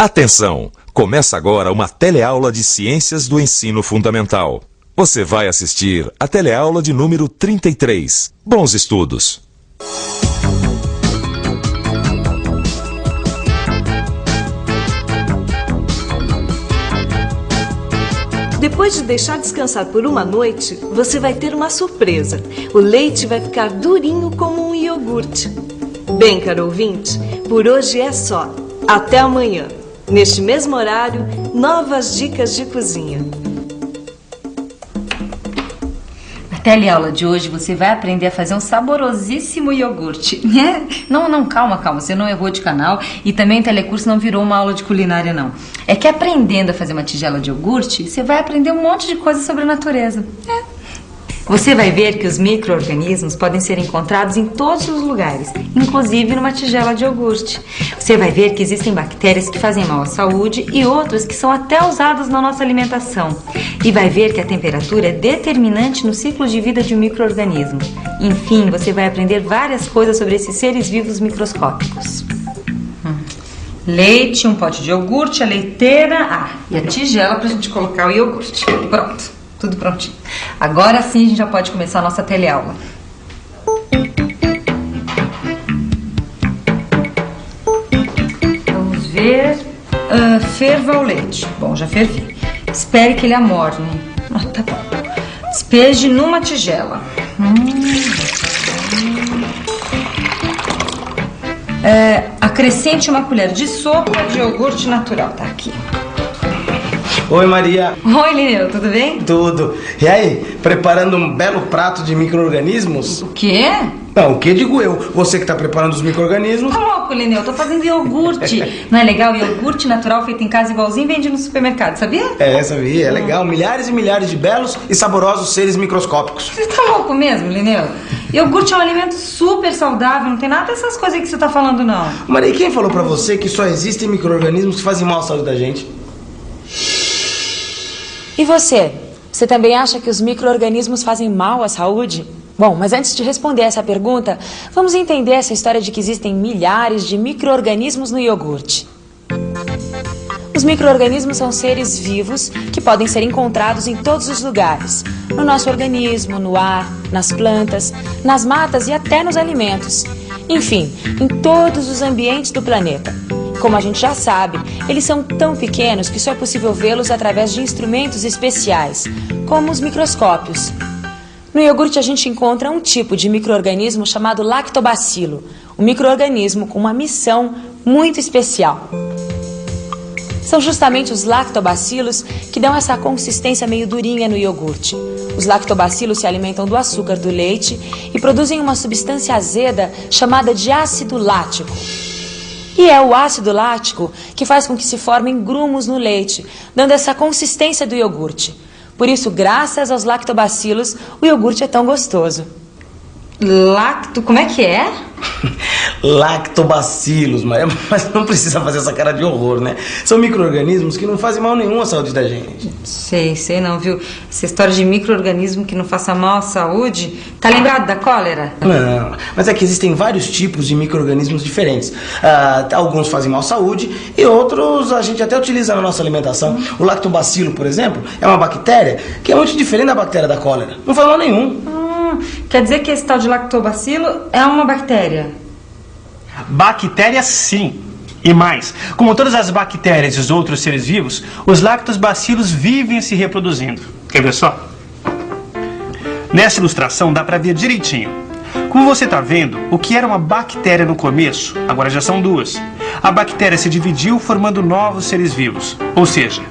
Atenção! Começa agora uma teleaula de Ciências do Ensino Fundamental. Você vai assistir a teleaula de número 33. Bons estudos! Depois de deixar descansar por uma noite, você vai ter uma surpresa. O leite vai ficar durinho como um iogurte. Bem, caro ouvinte, por hoje é só. Até amanhã. Neste mesmo horário, novas dicas de cozinha. Na teleaula de hoje você vai aprender a fazer um saborosíssimo iogurte. Não, calma, você não errou de canal e também o telecurso não virou uma aula de culinária, não. É que aprendendo a fazer uma tigela de iogurte, você vai aprender um monte de coisa sobre a natureza. Você vai ver que os micro-organismos podem ser encontrados em todos os lugares, inclusive numa tigela de iogurte. Você vai ver que existem bactérias que fazem mal à saúde e outras que são até usadas na nossa alimentação. E vai ver que a temperatura é determinante no ciclo de vida de um micro-organismo. Enfim, você vai aprender várias coisas sobre esses seres vivos microscópicos. Leite, um pote de iogurte, a leiteira, e a tigela pra gente colocar o iogurte. Pronto. Tudo prontinho. Agora sim a gente já pode começar a nossa teleaula. Vamos ver. Ferva o leite. Bom, já fervi. Espere que ele amorne. Tá bom. Despeje numa tigela. Acrescente uma colher de sopa de iogurte natural. Tá aqui. Oi, Maria. Oi, Lineu, tudo bem? Tudo. E aí, preparando um belo prato de micro-organismos? O quê? Não, o que digo eu? Você que tá preparando os micro-organismos? Tá louco, Lineu, eu tô fazendo iogurte. Não é legal? Iogurte natural feito em casa igualzinho vende no supermercado, sabia? Sabia, é legal. Milhares e milhares de belos e saborosos seres microscópicos. Você tá louco mesmo, Lineu? Iogurte é um alimento super saudável, não tem nada dessas coisas aí que você tá falando, não. Maria, quem falou pra você que só existem micro-organismos que fazem mal à saúde da gente? E você? Você também acha que os micro-organismos fazem mal à saúde? Bom, mas antes de responder essa pergunta, vamos entender essa história de que existem milhares de micro-organismos no iogurte. Os micro-organismos são seres vivos que podem ser encontrados em todos os lugares. No nosso organismo, no ar, nas plantas, nas matas e até nos alimentos. Enfim, em todos os ambientes do planeta. Como a gente já sabe, eles são tão pequenos que só é possível vê-los através de instrumentos especiais, como os microscópios. No iogurte a gente encontra um tipo de micro-organismo chamado lactobacilo, um micro-organismo com uma missão muito especial. São justamente os lactobacilos que dão essa consistência meio durinha no iogurte. Os lactobacilos se alimentam do açúcar do leite e produzem uma substância azeda chamada de ácido lático. E é o ácido lático que faz com que se formem grumos no leite, dando essa consistência do iogurte. Por isso, graças aos lactobacilos, o iogurte é tão gostoso. Como é que é? Lactobacilos, Maria, mas não precisa fazer essa cara de horror, né? São micro-organismos que não fazem mal nenhum à saúde da gente. Sei não, viu? Essa história de micro-organismo que não faça mal à saúde, tá lembrado da cólera? Não, mas é que existem vários tipos de micro-organismos diferentes. Alguns fazem mal à saúde e outros a gente até utiliza na nossa alimentação. O lactobacilo, por exemplo, é uma bactéria que é muito diferente da bactéria da cólera. Não faz mal nenhum. Quer dizer que esse tal de lactobacilo é uma bactéria? Bactéria, sim. E mais, como todas as bactérias e os outros seres vivos, os lactobacilos vivem se reproduzindo. Quer ver só? Nessa ilustração dá pra ver direitinho. Como você tá vendo, o que era uma bactéria no começo, agora já são duas. A bactéria se dividiu formando novos seres vivos. Ou seja,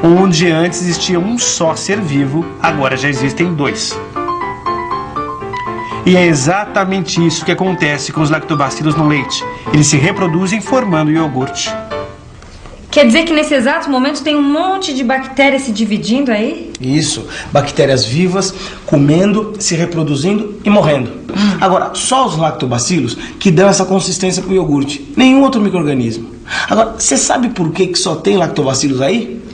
onde antes existia um só ser vivo, agora já existem dois. E é exatamente isso que acontece com os lactobacilos no leite. Eles se reproduzem formando iogurte. Quer dizer que nesse exato momento tem um monte de bactérias se dividindo aí? Isso, bactérias vivas, comendo, se reproduzindo e morrendo. Agora, só os lactobacilos que dão essa consistência pro iogurte. Nenhum outro micro-organismo. Agora, você sabe por que só tem lactobacilos aí?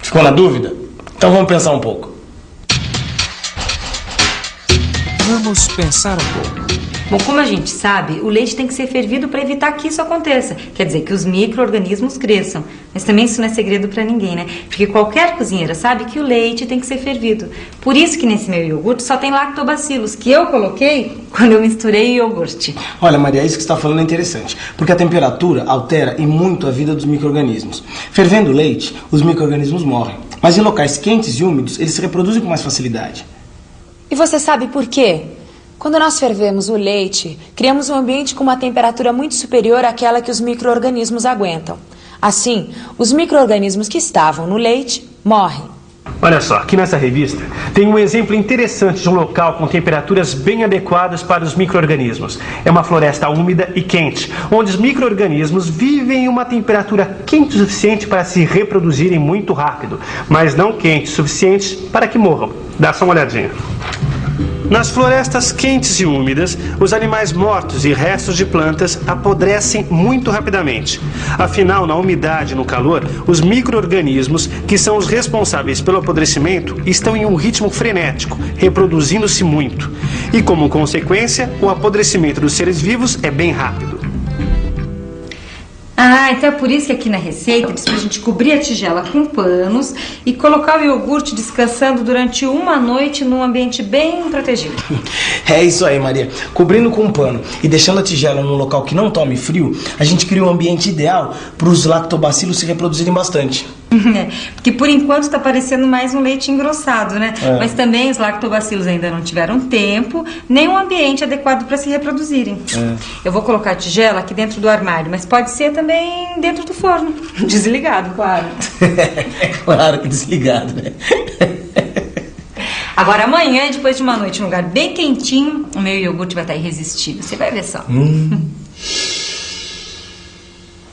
Ficou na dúvida? Então vamos pensar um pouco. Vamos pensar um pouco. Bom, como a gente sabe, o leite tem que ser fervido para evitar que isso aconteça. Quer dizer, que os micro-organismos cresçam. Mas também isso não é segredo para ninguém, né? Porque qualquer cozinheira sabe que o leite tem que ser fervido. Por isso que nesse meu iogurte só tem lactobacilos, que eu coloquei quando eu misturei o iogurte. Olha, Maria, isso que você está falando é interessante, porque a temperatura altera e muito a vida dos micro-organismos. Fervendo o leite, os micro-organismos morrem. Mas em locais quentes e úmidos, eles se reproduzem com mais facilidade. E você sabe por quê? Quando nós fervemos o leite, criamos um ambiente com uma temperatura muito superior àquela que os micro-organismos aguentam. Assim, os micro-organismos que estavam no leite morrem. Olha só, aqui nessa revista tem um exemplo interessante de um local com temperaturas bem adequadas para os micro-organismos. É uma floresta úmida e quente, onde os micro-organismos vivem em uma temperatura quente o suficiente para se reproduzirem muito rápido, mas não quente o suficiente para que morram. Dá só uma olhadinha. Nas florestas quentes e úmidas, os animais mortos e restos de plantas apodrecem muito rapidamente. Afinal, na umidade e no calor, os micro-organismos, que são os responsáveis pelo apodrecimento, estão em um ritmo frenético, reproduzindo-se muito. E como consequência, o apodrecimento dos seres vivos é bem rápido. Ah, então é por isso que aqui na receita diz pra gente cobrir a tigela com panos e colocar o iogurte descansando durante uma noite num ambiente bem protegido. É isso aí, Maria. Cobrindo com um pano e deixando a tigela num local que não tome frio, a gente cria um ambiente ideal para os lactobacilos se reproduzirem bastante. Porque por enquanto tá parecendo mais um leite engrossado, né? É. Mas também os lactobacilos ainda não tiveram tempo, nem um ambiente adequado para se reproduzirem. Eu vou colocar a tigela aqui dentro do armário, mas pode ser também dentro do forno. Desligado, claro. Claro que desligado, né? Agora amanhã, depois de uma noite num lugar bem quentinho, o meu iogurte vai estar irresistível. Você vai ver só.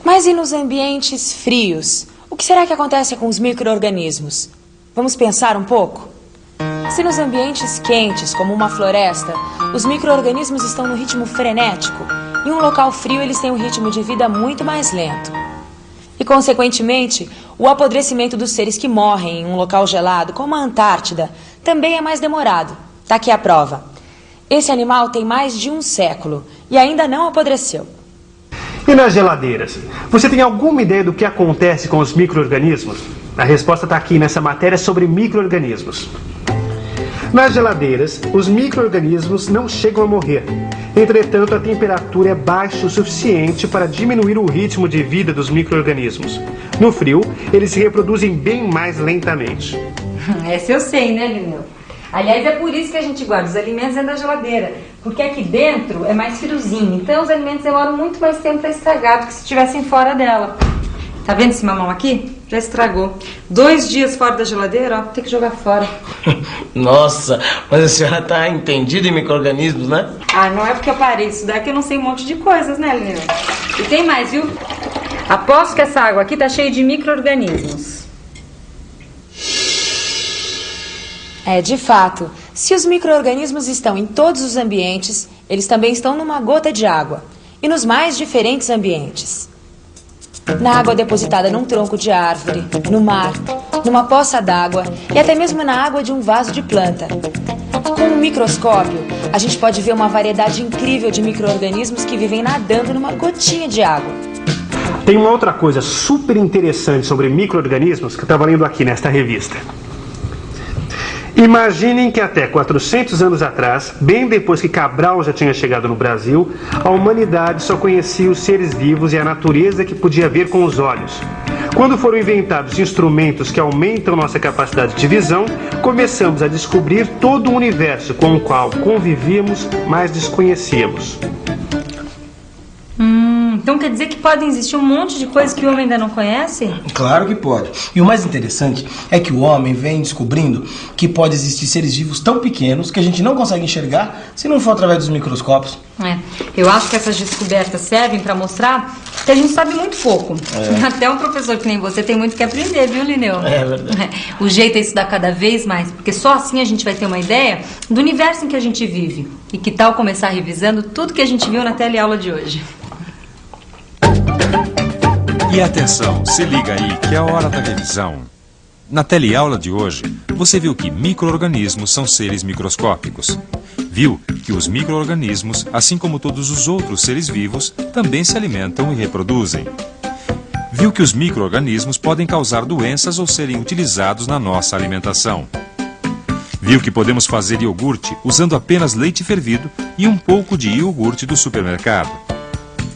Mas e nos ambientes frios? O que será que acontece com os micro-organismos? Vamos pensar um pouco? Se nos ambientes quentes, como uma floresta, os micro-organismos estão no ritmo frenético, em um local frio eles têm um ritmo de vida muito mais lento. E, consequentemente, o apodrecimento dos seres que morrem em um local gelado, como a Antártida, também é mais demorado. Tá aqui a prova. Esse animal tem mais de 1 século e ainda não apodreceu. E nas geladeiras? Você tem alguma ideia do que acontece com os micro-organismos? A resposta está aqui nessa matéria sobre micro-organismos. Nas geladeiras, os micro-organismos não chegam a morrer. Entretanto, a temperatura é baixa o suficiente para diminuir o ritmo de vida dos micro-organismos. No frio, eles se reproduzem bem mais lentamente. Essa eu sei, né, Lineu? Aliás, é por isso que a gente guarda os alimentos dentro da geladeira. Porque aqui dentro é mais friozinho. Então os alimentos demoram muito mais tempo para estragar do que se estivessem fora dela. Tá vendo esse mamão aqui? Já estragou. 2 dias fora da geladeira, ó, tem que jogar fora. Nossa, mas a senhora tá entendida em micro-organismos, né? Ah, não é porque eu parei de estudar que eu não sei um monte de coisas, né, Lineu? E tem mais, viu? Aposto que essa água aqui tá cheia de micro-organismos. É, de fato, se os micro-organismos estão em todos os ambientes, eles também estão numa gota de água. E nos mais diferentes ambientes. Na água depositada num tronco de árvore, no mar, numa poça d'água e até mesmo na água de um vaso de planta. Com um microscópio, a gente pode ver uma variedade incrível de micro-organismos que vivem nadando numa gotinha de água. Tem uma outra coisa super interessante sobre micro-organismos que eu estava lendo aqui nesta revista. Imaginem que até 400 anos atrás, bem depois que Cabral já tinha chegado no Brasil, a humanidade só conhecia os seres vivos e a natureza que podia ver com os olhos. Quando foram inventados instrumentos que aumentam nossa capacidade de visão, começamos a descobrir todo o universo com o qual convivíamos, mas desconhecíamos. Então quer dizer que podem existir um monte de coisas que o homem ainda não conhece? Claro que pode. E o mais interessante é que o homem vem descobrindo que pode existir seres vivos tão pequenos que a gente não consegue enxergar se não for através dos microscópios. Eu acho que essas descobertas servem para mostrar que a gente sabe muito pouco. Até um professor que nem você tem muito que aprender, viu, Lineu? É verdade. O jeito é estudar cada vez mais, porque só assim a gente vai ter uma ideia do universo em que a gente vive. E que tal começar revisando tudo que a gente viu na teleaula de hoje? E atenção, se liga aí que é a hora da revisão. Na teleaula de hoje, você viu que micro-organismos são seres microscópicos. Viu que os micro-organismos, assim como todos os outros seres vivos, também se alimentam e reproduzem. Viu que os micro-organismos podem causar doenças ou serem utilizados na nossa alimentação. Viu que podemos fazer iogurte usando apenas leite fervido e um pouco de iogurte do supermercado.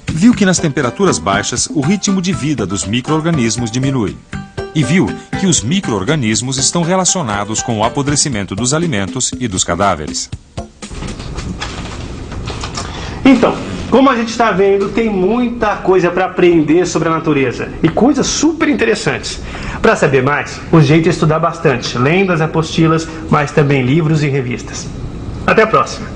Viu que nas temperaturas baixas o ritmo de vida dos micro-organismos diminui. E viu que os micro-organismos estão relacionados com o apodrecimento dos alimentos e dos cadáveres. Então, como a gente está vendo, tem muita coisa para aprender sobre a natureza e coisas super interessantes. Para saber mais, o jeito é estudar bastante, lendo as apostilas, mas também livros e revistas. Até a próxima!